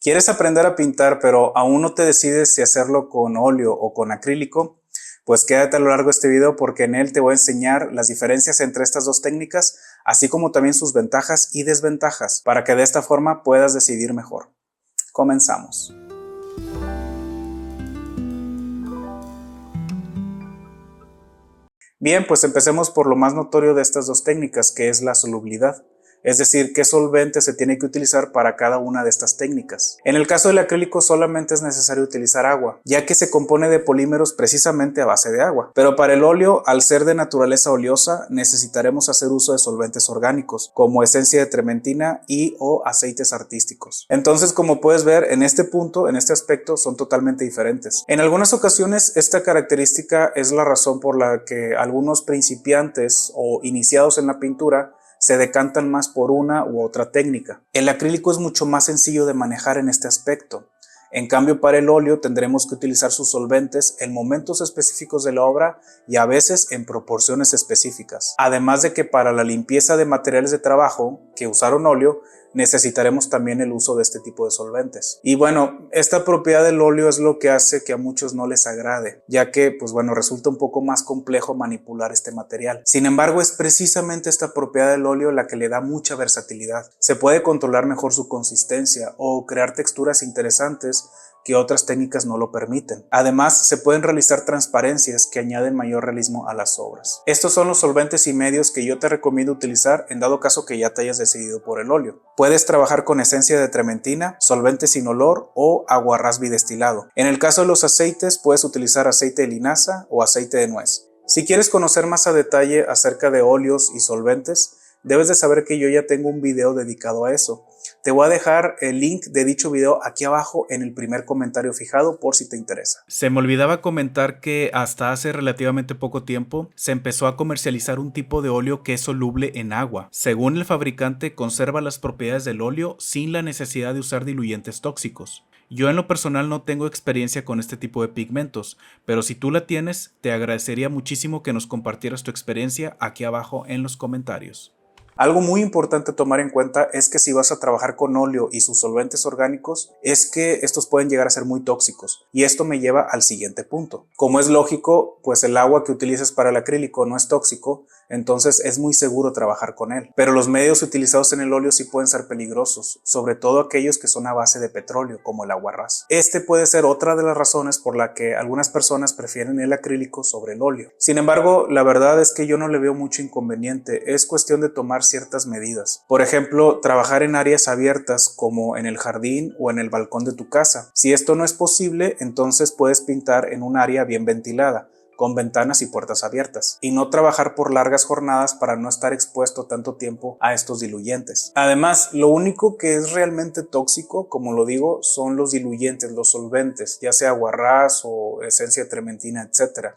¿Quieres aprender a pintar pero aún no te decides si hacerlo con óleo o con acrílico? Pues quédate a lo largo de este video porque en él te voy a enseñar las diferencias entre estas dos técnicas, así como también sus ventajas y desventajas, para que de esta forma puedas decidir mejor. Comenzamos. Bien, pues empecemos por lo más notorio de estas dos técnicas, que es la solubilidad. Es decir, qué solvente se tiene que utilizar para cada una de estas técnicas. En el caso del acrílico solamente es necesario utilizar agua, ya que se compone de polímeros precisamente a base de agua. Pero para el óleo, al ser de naturaleza oleosa, necesitaremos hacer uso de solventes orgánicos, como esencia de trementina y o aceites artísticos. Entonces, como puedes ver, en este punto, en este aspecto, son totalmente diferentes. En algunas ocasiones, esta característica es la razón por la que algunos principiantes o iniciados en la pintura se decantan más por una u otra técnica. El acrílico es mucho más sencillo de manejar en este aspecto. En cambio, para el óleo tendremos que utilizar sus solventes en momentos específicos de la obra y a veces en proporciones específicas. Además de que para la limpieza de materiales de trabajo que usaron óleo, necesitaremos también el uso de este tipo de solventes. Y bueno, esta propiedad del óleo es lo que hace que a muchos no les agrade, ya que pues bueno, resulta un poco más complejo manipular este material. Sin embargo, es precisamente esta propiedad del óleo la que le da mucha versatilidad. Se puede controlar mejor su consistencia o crear texturas interesantes que otras técnicas no lo permiten. Además, se pueden realizar transparencias que añaden mayor realismo a las obras. Estos son los solventes y medios que yo te recomiendo utilizar en dado caso que ya te hayas decidido por el óleo. Puedes trabajar con esencia de trementina, solvente sin olor o aguarrás bidestilado. En el caso de los aceites, puedes utilizar aceite de linaza o aceite de nuez. Si quieres conocer más a detalle acerca de óleos y solventes, debes de saber que yo ya tengo un video dedicado a eso. Te voy a dejar el link de dicho video aquí abajo en el primer comentario fijado por si te interesa. Se me olvidaba comentar que hasta hace relativamente poco tiempo se empezó a comercializar un tipo de óleo que es soluble en agua. Según el fabricante, conserva las propiedades del óleo sin la necesidad de usar diluyentes tóxicos. Yo en lo personal no tengo experiencia con este tipo de pigmentos, pero si tú la tienes, te agradecería muchísimo que nos compartieras tu experiencia aquí abajo en los comentarios. Algo muy importante a tomar en cuenta es que si vas a trabajar con óleo y sus solventes orgánicos, es que estos pueden llegar a ser muy tóxicos. Y esto me lleva al siguiente punto. Como es lógico, pues el agua que utilices para el acrílico no es tóxico, entonces es muy seguro trabajar con él. Pero los medios utilizados en el óleo sí pueden ser peligrosos, sobre todo aquellos que son a base de petróleo, como el aguarrás. Este puede ser otra de las razones por la que algunas personas prefieren el acrílico sobre el óleo. Sin embargo, la verdad es que yo no le veo mucho inconveniente, es cuestión de tomar ciertas medidas. Por ejemplo, trabajar en áreas abiertas como en el jardín o en el balcón de tu casa. Si esto no es posible, entonces puedes pintar en un área bien ventilada, con ventanas y puertas abiertas, y no trabajar por largas jornadas para no estar expuesto tanto tiempo a estos diluyentes. Además, lo único que es realmente tóxico, como lo digo, son los diluyentes, los solventes, ya sea aguarrás o esencia de trementina, etc.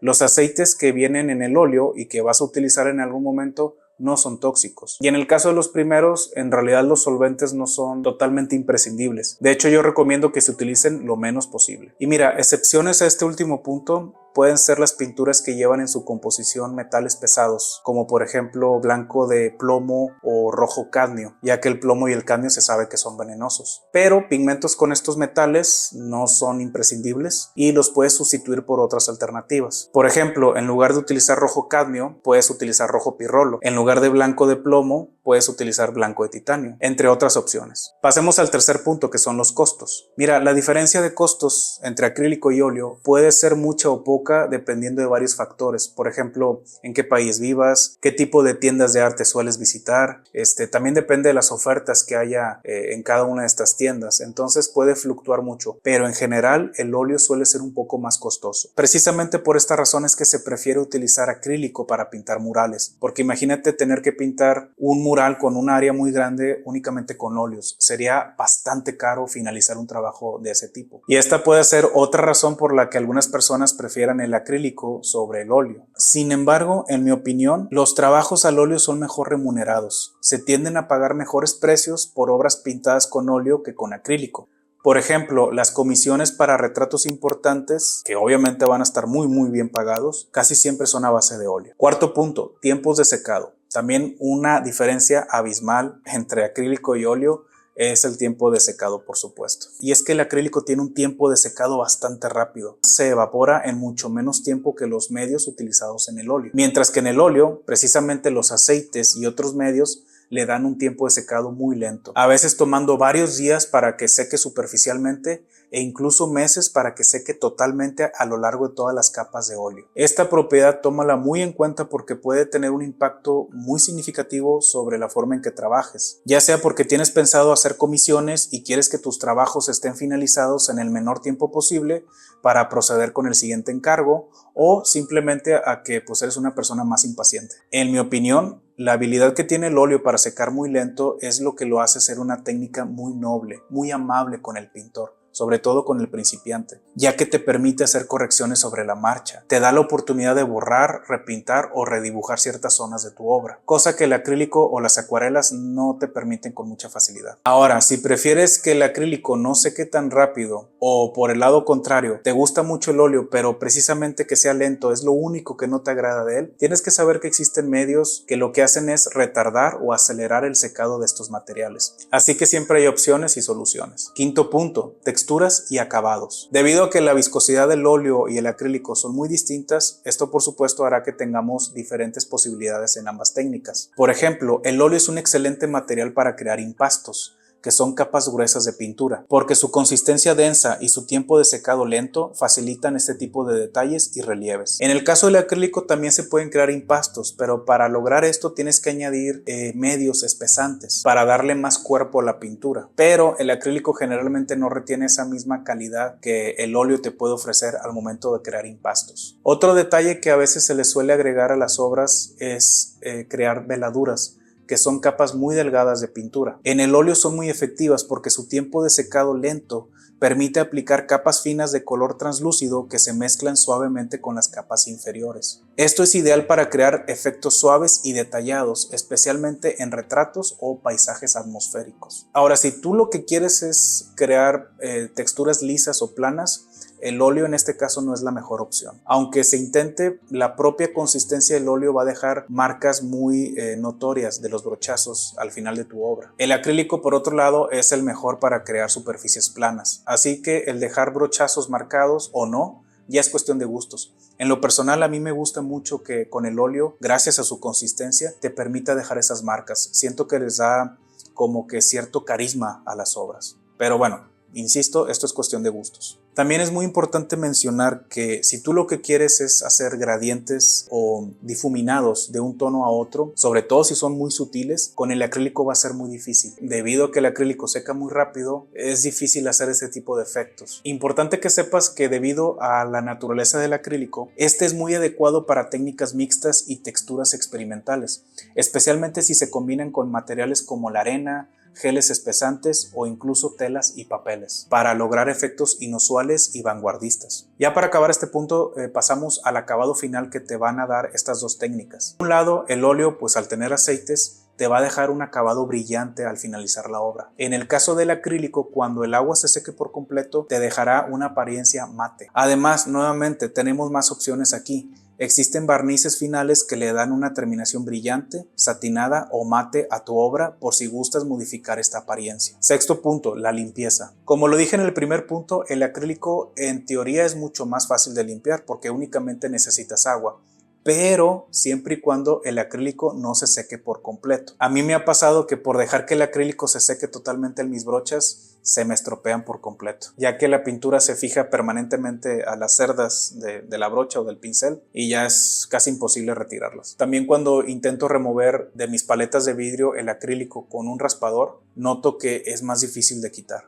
Los aceites que vienen en el óleo y que vas a utilizar en algún momento no son tóxicos. Y en el caso de los primeros, en realidad los solventes no son totalmente imprescindibles. De hecho, yo recomiendo que se utilicen lo menos posible. Y mira, excepciones a este último punto pueden ser las pinturas que llevan en su composición metales pesados, como por ejemplo blanco de plomo o rojo cadmio, ya que el plomo y el cadmio se sabe que son venenosos. Pero pigmentos con estos metales no son imprescindibles y los puedes sustituir por otras alternativas. Por ejemplo, en lugar de utilizar rojo cadmio, puedes utilizar rojo pirrolo. En lugar de blanco de plomo, puedes utilizar blanco de titanio, entre otras opciones. Pasemos al tercer punto, que son los costos. Mira, la diferencia de costos entre acrílico y óleo puede ser mucha o poca dependiendo de varios factores. Por ejemplo, en qué país vivas, qué tipo de tiendas de arte sueles visitar. También depende de las ofertas que haya en cada una de estas tiendas. Entonces puede fluctuar mucho, pero en general el óleo suele ser un poco más costoso. Precisamente por esta razón es que se prefiere utilizar acrílico para pintar murales, porque imagínate tener que pintar un mural con un área muy grande únicamente con óleos. Sería bastante caro finalizar un trabajo de ese tipo. Y esta puede ser otra razón por la que algunas personas prefieren el acrílico sobre el óleo. Sin embargo, en mi opinión, los trabajos al óleo son mejor remunerados. Se tienden a pagar mejores precios por obras pintadas con óleo que con acrílico. Por ejemplo, las comisiones para retratos importantes, que obviamente van a estar muy bien pagados, casi siempre son a base de óleo. Cuarto punto, tiempos de secado. También una diferencia abismal entre acrílico y óleo es el tiempo de secado, por supuesto. Y es que el acrílico tiene un tiempo de secado bastante rápido. Se evapora en mucho menos tiempo que los medios utilizados en el óleo. Mientras que en el óleo, precisamente los aceites y otros medios le dan un tiempo de secado muy lento, a veces tomando varios días para que seque superficialmente e incluso meses para que seque totalmente a lo largo de todas las capas de óleo. Esta propiedad tómala muy en cuenta porque puede tener un impacto muy significativo sobre la forma en que trabajes, ya sea porque tienes pensado hacer comisiones y quieres que tus trabajos estén finalizados en el menor tiempo posible para proceder con el siguiente encargo, o simplemente a que pues eres una persona más impaciente. En mi opinión, la habilidad que tiene el óleo para secar muy lento es lo que lo hace ser una técnica muy noble, muy amable con el pintor, sobre todo con el principiante, ya que te permite hacer correcciones sobre la marcha, te da la oportunidad de borrar, repintar o redibujar ciertas zonas de tu obra, cosa que el acrílico o las acuarelas no te permiten con mucha facilidad. Ahora, si prefieres que el acrílico no seque tan rápido, o por el lado contrario, te gusta mucho el óleo, pero precisamente que sea lento es lo único que no te agrada de él, tienes que saber que existen medios que lo que hacen es retardar o acelerar el secado de estos materiales. Así que siempre hay opciones y soluciones. Quinto punto, texturas y acabados. Debido a que la viscosidad del óleo y el acrílico son muy distintas, esto por supuesto hará que tengamos diferentes posibilidades en ambas técnicas. Por ejemplo, el óleo es un excelente material para crear impastos, que son capas gruesas de pintura, porque su consistencia densa y su tiempo de secado lento facilitan este tipo de detalles y relieves. En el caso del acrílico también se pueden crear impastos, pero para lograr esto tienes que añadir medios espesantes para darle más cuerpo a la pintura, pero el acrílico generalmente no retiene esa misma calidad que el óleo te puede ofrecer al momento de crear impastos. Otro detalle que a veces se le suele agregar a las obras es crear veladuras, que son capas muy delgadas de pintura. En el óleo son muy efectivas porque su tiempo de secado lento permite aplicar capas finas de color translúcido que se mezclan suavemente con las capas inferiores. Esto es ideal para crear efectos suaves y detallados, especialmente en retratos o paisajes atmosféricos. Ahora, si tú lo que quieres es crear texturas lisas o planas, el óleo en este caso no es la mejor opción. Aunque se intente, la propia consistencia del óleo va a dejar marcas muy notorias de los brochazos al final de tu obra. El acrílico, por otro lado, es el mejor para crear superficies planas. Así que el dejar brochazos marcados o no, ya es cuestión de gustos. En lo personal, a mí me gusta mucho que con el óleo, gracias a su consistencia, te permita dejar esas marcas. Siento que les da como que cierto carisma a las obras. Pero bueno, insisto, esto es cuestión de gustos. También es muy importante mencionar que si tú lo que quieres es hacer gradientes o difuminados de un tono a otro, sobre todo si son muy sutiles, con el acrílico va a ser muy difícil. Debido a que el acrílico seca muy rápido, es difícil hacer ese tipo de efectos. Importante que sepas que debido a la naturaleza del acrílico, este es muy adecuado para técnicas mixtas y texturas experimentales, especialmente si se combinan con materiales como la arena, geles espesantes o incluso telas y papeles, para lograr efectos inusuales y vanguardistas. Ya para acabar este punto, pasamos al acabado final que te van a dar estas dos técnicas. Por un lado, el óleo, pues al tener aceites, te va a dejar un acabado brillante al finalizar la obra. En el caso del acrílico, cuando el agua se seque por completo, te dejará una apariencia mate. Además, nuevamente, tenemos más opciones aquí. Existen barnices finales que le dan una terminación brillante, satinada o mate a tu obra por si gustas modificar esta apariencia. Sexto punto, la limpieza. Como lo dije en el primer punto, el acrílico en teoría es mucho más fácil de limpiar porque únicamente necesitas agua, pero siempre y cuando el acrílico no se seque por completo. A mí me ha pasado que por dejar que el acrílico se seque totalmente en mis brochas, se me estropean por completo, ya que la pintura se fija permanentemente a las cerdas de la brocha o del pincel y ya es casi imposible retirarlas. También cuando intento remover de mis paletas de vidrio el acrílico con un raspador, noto que es más difícil de quitar.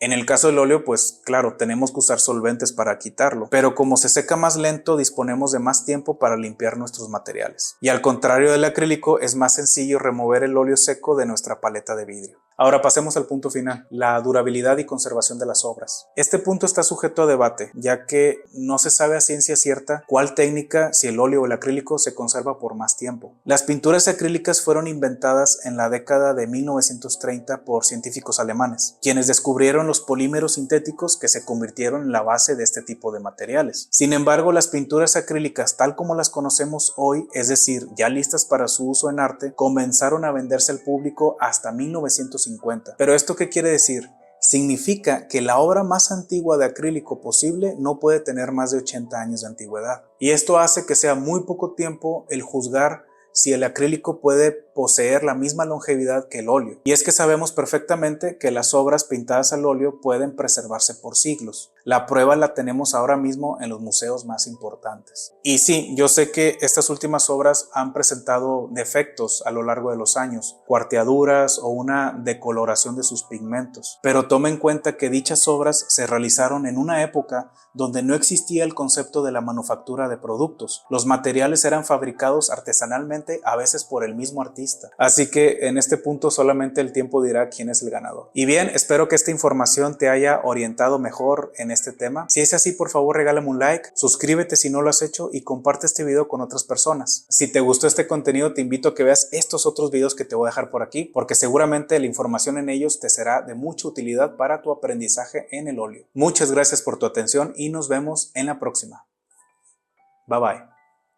En el caso del óleo, pues claro, tenemos que usar solventes para quitarlo, pero como se seca más lento, disponemos de más tiempo para limpiar nuestros materiales. Y al contrario del acrílico, es más sencillo remover el óleo seco de nuestra paleta de vidrio. Ahora pasemos al punto final, la durabilidad y conservación de las obras. Este punto está sujeto a debate, ya que no se sabe a ciencia cierta cuál técnica, si el óleo o el acrílico, se conserva por más tiempo. Las pinturas acrílicas fueron inventadas en la década de 1930 por científicos alemanes, quienes descubrieron los polímeros sintéticos que se convirtieron en la base de este tipo de materiales. Sin embargo, las pinturas acrílicas tal como las conocemos hoy, es decir, ya listas para su uso en arte, comenzaron a venderse al público hasta 1950. ¿Pero esto qué quiere decir? Significa que la obra más antigua de acrílico posible no puede tener más de 80 años de antigüedad. Y esto hace que sea muy poco tiempo el juzgar si el acrílico puede poseer la misma longevidad que el óleo. Y es que sabemos perfectamente que las obras pintadas al óleo pueden preservarse por siglos. La prueba la tenemos ahora mismo en los museos más importantes. Y sí, yo sé que estas últimas obras han presentado defectos a lo largo de los años, cuarteaduras o una decoloración de sus pigmentos. Pero tome en cuenta que dichas obras se realizaron en una época donde no existía el concepto de la manufactura de productos. Los materiales eran fabricados artesanalmente, a veces por el mismo artista. Así que en este punto solamente el tiempo dirá quién es el ganador. Y bien, espero que esta información te haya orientado mejor en este tema. Si es así, por favor regálame un like, suscríbete si no lo has hecho y comparte este video con otras personas. Si te gustó este contenido, te invito a que veas estos otros videos que te voy a dejar por aquí, porque seguramente la información en ellos te será de mucha utilidad para tu aprendizaje en el óleo. Muchas gracias por tu atención y nos vemos en la próxima. Bye bye.